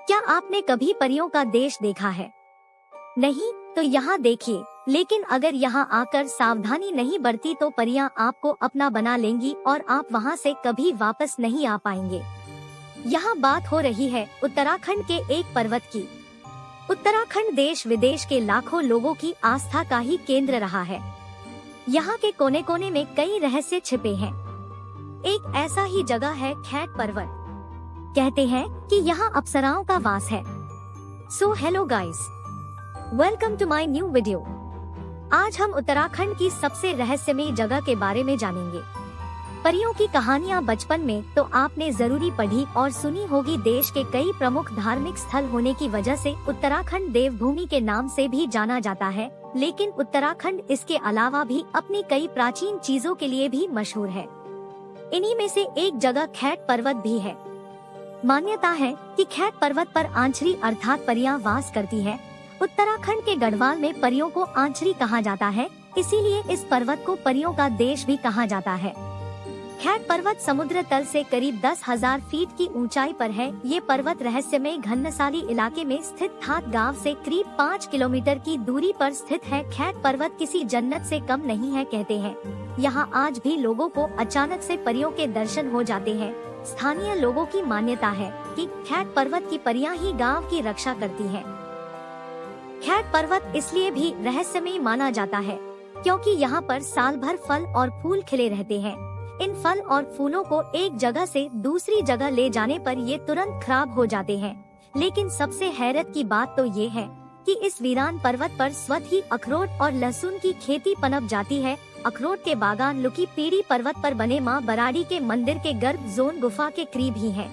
क्या आपने कभी परियों का देश देखा है? नहीं तो यहाँ देखिए। लेकिन अगर यहाँ आकर सावधानी नहीं बरती तो परियां आपको अपना बना लेंगी और आप वहाँ से कभी वापस नहीं आ पाएंगे। यहाँ बात हो रही है उत्तराखंड के एक पर्वत की। उत्तराखंड देश विदेश के लाखों लोगों की आस्था का ही केंद्र रहा है। यहाँ के कोने कोने में कई रहस्य छिपे हैं। एक ऐसा ही जगह है खैट पर्वत। कहते हैं कि यहाँ अप्सराओं का वास है। So hello guys, welcome to my new video. आज हम उत्तराखंड की सबसे रहस्यमयी जगह के बारे में जानेंगे। परियों की कहानियाँ बचपन में तो आपने जरूरी पढ़ी और सुनी होगी। देश के कई प्रमुख धार्मिक स्थल होने की वजह से उत्तराखंड देवभूमि के नाम से भी जाना जाता है। लेकिन उत्तराखंड इसके अलावा भी अपनी कई प्राचीन चीजों के लिए भी मशहूर है। इन्हीं में से एक जगह खैट पर्वत भी है। मान्यता है कि खैट पर्वत पर आंचरी अर्थात परियां वास करती है। उत्तराखंड के गढ़वाल में परियों को आंचरी कहा जाता है, इसीलिए इस पर्वत को परियों का देश भी कहा जाता है। खैट पर्वत समुद्र तल से करीब 10,000 फीट की ऊंचाई पर है। ये पर्वत रहस्यमय घनसाली इलाके में स्थित थात गांव से करीब 5 किलोमीटर की दूरी पर स्थित है। खैट पर्वत किसी जन्नत से कम नहीं है। कहते हैं यहाँ आज भी लोगों को अचानक से परियों के दर्शन हो जाते हैं। स्थानीय लोगों की मान्यता है कि खैट पर्वत की परियां ही गांव की रक्षा करती हैं। खैट पर्वत इसलिए भी रहस्यमय माना जाता है क्योंकि यहाँ पर साल भर फल और फूल खिले रहते हैं। इन फल और फूलों को एक जगह से दूसरी जगह ले जाने पर ये तुरंत खराब हो जाते हैं। लेकिन सबसे हैरत की बात तो ये है कि इस वीरान पर्वत पर स्वतः ही अखरोट और लहसुन की खेती पनप जाती है। अखरोट के बागान लुकी पीड़ी पर्वत पर बने मां बराड़ी के मंदिर के गर्भ जोन गुफा के करीब ही है।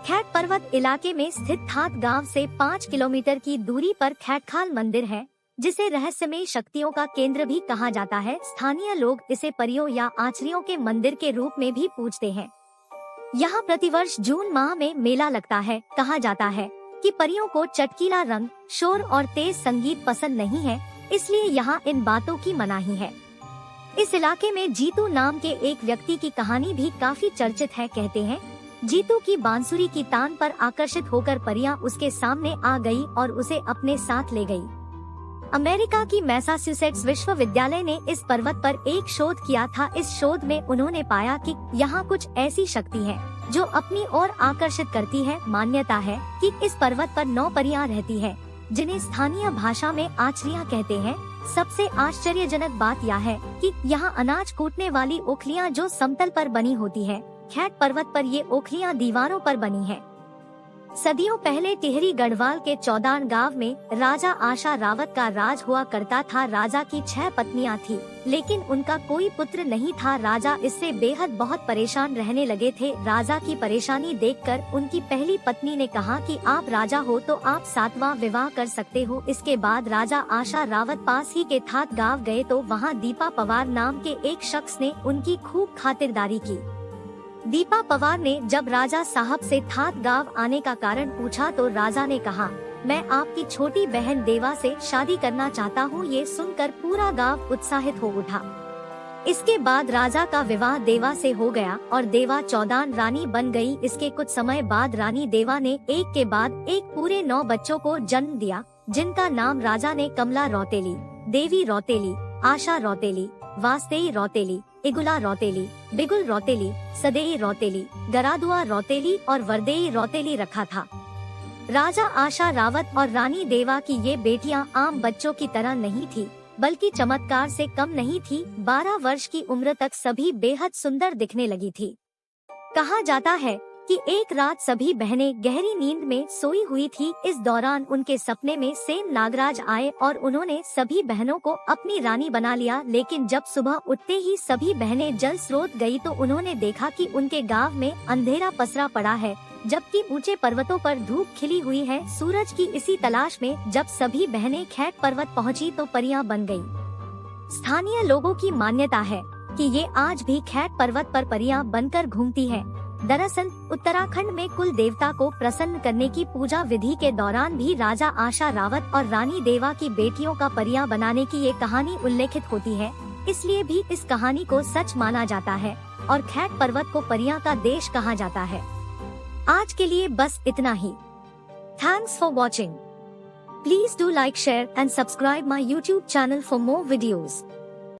खैट पर्वत इलाके में स्थित थात गांव से 5 किलोमीटर की दूरी पर खैटखाल मंदिर है, जिसे रहस्यमय शक्तियों का केंद्र भी कहा जाता है। स्थानीय लोग इसे परियों या आंचरियों के मंदिर के रूप में भी पूजते हैं। यहाँ प्रतिवर्ष जून माह में मेला लगता है। कहा जाता है कि परियों को चटकीला रंग, शोर और तेज संगीत पसंद नहीं है, इसलिए यहाँ इन बातों की मनाही है। इस इलाके में जीतू नाम के एक व्यक्ति की कहानी भी काफी चर्चित है। कहते हैं जीतू की बांसुरी की तान पर आकर्षित होकर परियां उसके सामने आ गई और उसे अपने साथ ले गई। अमेरिका की मैसाचुसेट्स विश्वविद्यालय ने इस पर्वत पर एक शोध किया था। इस शोध में उन्होंने पाया कि यहाँ कुछ ऐसी शक्ति है जो अपनी ओर आकर्षित करती है। मान्यता है कि इस पर्वत पर 9 परियां रहती है, जिन्हें स्थानीय भाषा में आचरियां कहते हैं। सबसे आश्चर्यजनक बात यह है कि यहाँ अनाज कूटने वाली ओखलियां जो समतल पर बनी होती है, खैट पर्वत पर ये ओखलियां दीवारों पर बनी हैं। सदियों पहले टिहरी गढ़वाल के चौदान गांव में राजा आशा रावत का राज हुआ करता था। राजा की 6 पत्नियां थी, लेकिन उनका कोई पुत्र नहीं था। राजा इससे बेहद बहुत परेशान रहने लगे थे। राजा की परेशानी देखकर उनकी पहली पत्नी ने कहा कि आप राजा हो तो आप 7वां विवाह कर सकते हो। इसके बाद राजा आशा रावत पास ही के थात गांव गए तो वहाँ दीपा पवार नाम के एक शख्स ने उनकी खूब खातिरदारी की। दीपा पवार ने जब राजा साहब से थात गांव आने का कारण पूछा तो राजा ने कहा, मैं आपकी छोटी बहन देवा से शादी करना चाहता हूँ। ये सुनकर पूरा गांव उत्साहित हो उठा। इसके बाद राजा का विवाह देवा से हो गया और देवा चौदान रानी बन गई। इसके कुछ समय बाद रानी देवा ने एक के बाद एक पूरे 9 बच्चों को जन्म दिया, जिनका नाम राजा ने कमला रौतेली, देवी रौतेली, आशा रौतेली, वास्तेई रौतेली, इगुला रौतेली, बिगुल रौतेली, सदेई रौतेली, गरादुआ रौतेली और वरदेई रौतेली रखा था। राजा आशा रावत और रानी देवा की ये बेटियां आम बच्चों की तरह नहीं थी, बल्कि चमत्कार से कम नहीं थी। 12 वर्ष की उम्र तक सभी बेहद सुंदर दिखने लगी थी। कहा जाता है कि एक रात सभी बहनें गहरी नींद में सोई हुई थी। इस दौरान उनके सपने में सेन नागराज आए और उन्होंने सभी बहनों को अपनी रानी बना लिया। लेकिन जब सुबह उठते ही सभी बहनें जल स्रोत गई तो उन्होंने देखा कि उनके गांव में अंधेरा पसरा पड़ा है, जबकि ऊंचे पर्वतों पर धूप खिली हुई है। सूरज की इसी तलाश में जब सभी बहनें खैट पर्वत पहुंची तो परियां बन गईं। स्थानीय लोगों की मान्यता है कि ये आज भी खैट पर्वत पर परियां बनकर घूमती हैं। दरअसल उत्तराखंड में कुल देवता को प्रसन्न करने की पूजा विधि के दौरान भी राजा आशा रावत और रानी देवा की बेटियों का परियां बनाने की ये कहानी उल्लेखित होती है, इसलिए भी इस कहानी को सच माना जाता है और खैट पर्वत को परियां का देश कहा जाता है। आज के लिए बस इतना ही। Thanks for watching. Please do like, share and subscribe my YouTube channel for more videos.